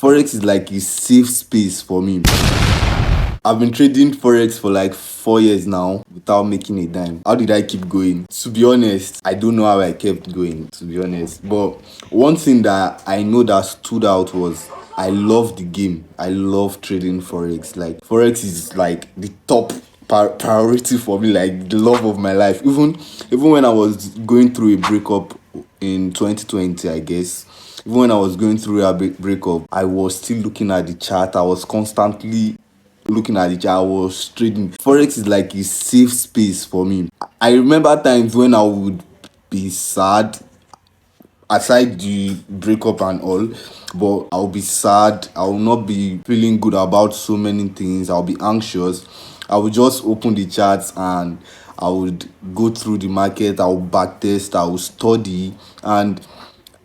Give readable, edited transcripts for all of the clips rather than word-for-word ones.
Forex is like a safe space for me. I've been trading forex for like 4 years now without making a dime. How did I keep going? To be honest, I don't know how I kept going, to be honest. But one thing that I know that stood out was I love the game. I love trading forex. Like forex is like the top priority for me, like the love of my life. Even when I was going through a breakup in 2020, I guess. Even when I was going through a breakup, I was still looking at the chart. I was constantly looking at it. I was trading. Forex is like a safe space for me. I remember times when I would be sad, aside the breakup and all, but I'll be sad. I will not be feeling good about so many things. I'll be anxious. I would just open the charts and I would go through the market. I will backtest. I will study, and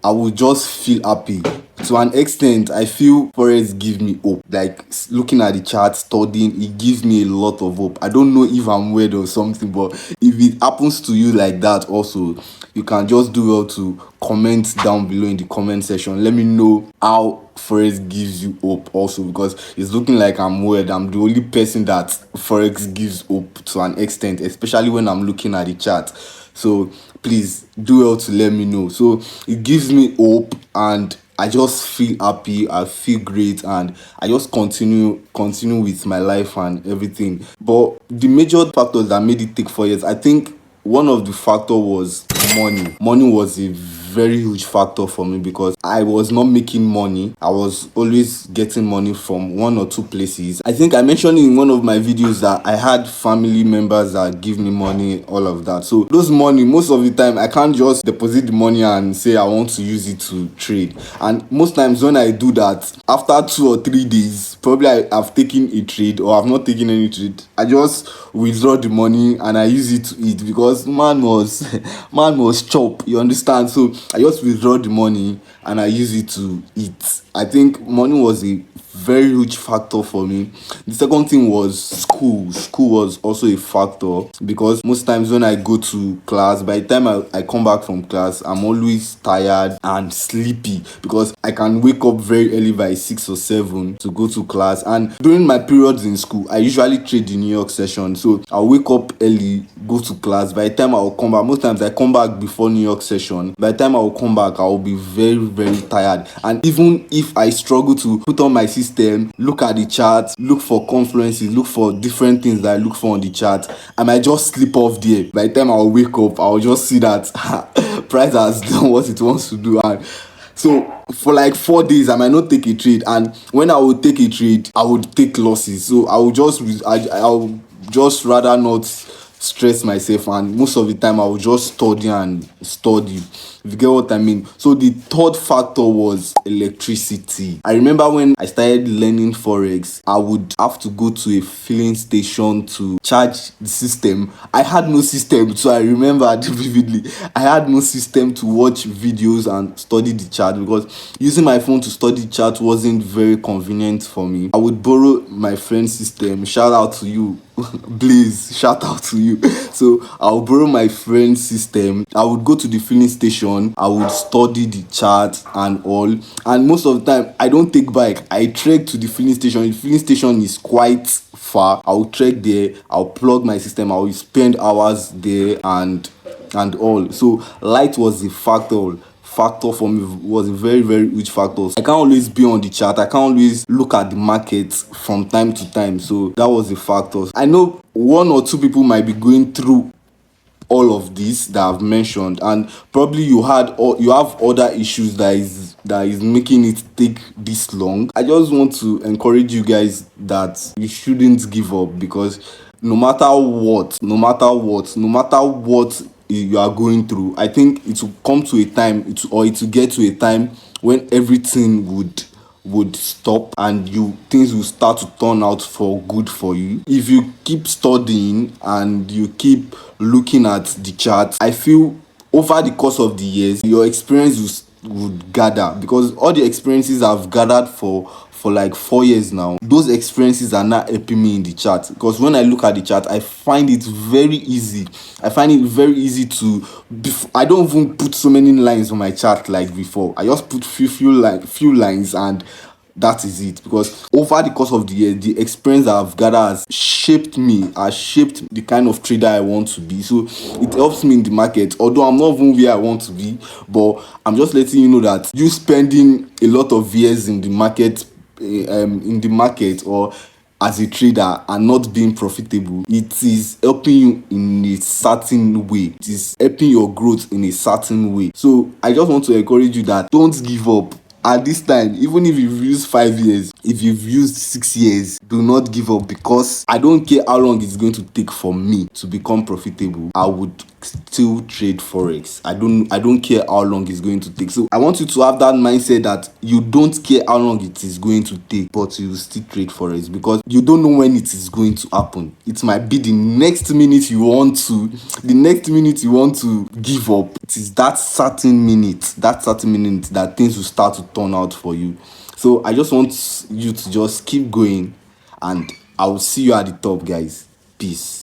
I would just feel happy. To an extent, I feel forex give me hope. Like looking at the chart, studying, it gives me a lot of hope. I don't know if I'm weird or something, but if it happens to you like that also, you can just do well to comment down below in the comment section. Let me know how forex gives you hope also, because it's looking like I'm weird. I'm the only person that forex gives hope to an extent, especially when I'm looking at the chart. So please do well to let me know. So it gives me hope, and I just feel happy. I feel great, and I just continue with my life and everything. But the major factors that made it take 4 years, I think one of the factor was money. Money was a very huge factor for me because I was not making money. I was always getting money from one or two places. I think I mentioned in one of my videos that I had family members that give me money, all of that. So those money, most of the time, I can't just deposit the money and say I want to use it to trade. And most times when I do that, after 2 or 3 days, probably I've taken a trade or I've not taken any trade. I just withdraw the money and I use it to eat, because man was chop, you understand? So I just withdraw the money and I use it to eat. I think money was a very huge factor for me. The second thing was school. School was also a factor, because most times when I go to class, by the time I come back from class, I'm always tired and sleepy, because I can wake up very early by 6 or 7 to go to class. And during my periods in school, I usually trade the New York session. So I'll wake up early, go to class. By the time I'll come back, most times I come back before New York session. By the time I'll come back, I'll be very, very tired. And even if I struggle to put on my system, look at the chart, look for confluences, look for different things that I look for on the chart, I might just slip off there. By the time I'll wake up, I'll just see that price has done what it wants to do. And so for like 4 days, I might not take a trade, and when I would take a trade, I would take losses. So I'll just rather not stress myself, and most of the time I will just study and study, if you get what I mean. So the third factor was electricity. I remember when I started learning forex, I would have to go to a filling station to charge the system. I had no system, so I remember vividly, I had no system to watch videos and study the chart, because using my phone to study the chart wasn't very convenient for me. I would borrow my friend's system. Shout out to you, Blaze, shout out to you. So I'll borrow my friend's system. I would go to the filling station. I would study the chart and all. And most of the time, I don't take bike. I trek to the filling station. The filling station is quite far. I'll trek there. I'll plug my system. I'll spend hours there and all. So light was a factor for me, was a very, very huge factor. I can't always be on the chart. I can't always look at the market from time to time. So that was a factor. I know one or two people might be going through all of this that I've mentioned, and probably you have other issues that is making it take this long. I just want to encourage you guys that you shouldn't give up, because no matter what you are going through, I think it will come to a time, it will get to a time when everything would stop and things will start to turn out for good for you. If you keep studying and you keep looking at the chart, I feel over the course of the years, your experience would gather, because all the experiences I've gathered for like 4 years now, those experiences are not helping me in the chart. Because when I look at the chart, I find it very easy. To I don't even put so many lines on my chart like before. I just put few lines, and That is it. Because over the course of the year, the experience I've gathered has shaped me, has shaped the kind of trader I want to be. So it helps me in the market. Although I'm not even where I want to be, but I'm just letting you know that you spending a lot of years in the market, or as a trader, and not being profitable, it is helping you in a certain way. It is helping your growth in a certain way. So I just want to encourage you that don't give up at this time. Even if you've used 5 years, if you've used 6 years, do not give up, because I don't care how long it's going to take for me to become profitable. I would still trade forex. I don't care how long it's going to take. So I want you to have that mindset that you don't care how long it is going to take, but you will still trade forex, because you don't know when it is going to happen. It might be the next minute you want to give up. It is that certain minute that things will start to turn out for you. So I just want you to just keep going, and I will see you at the top, guys. Peace.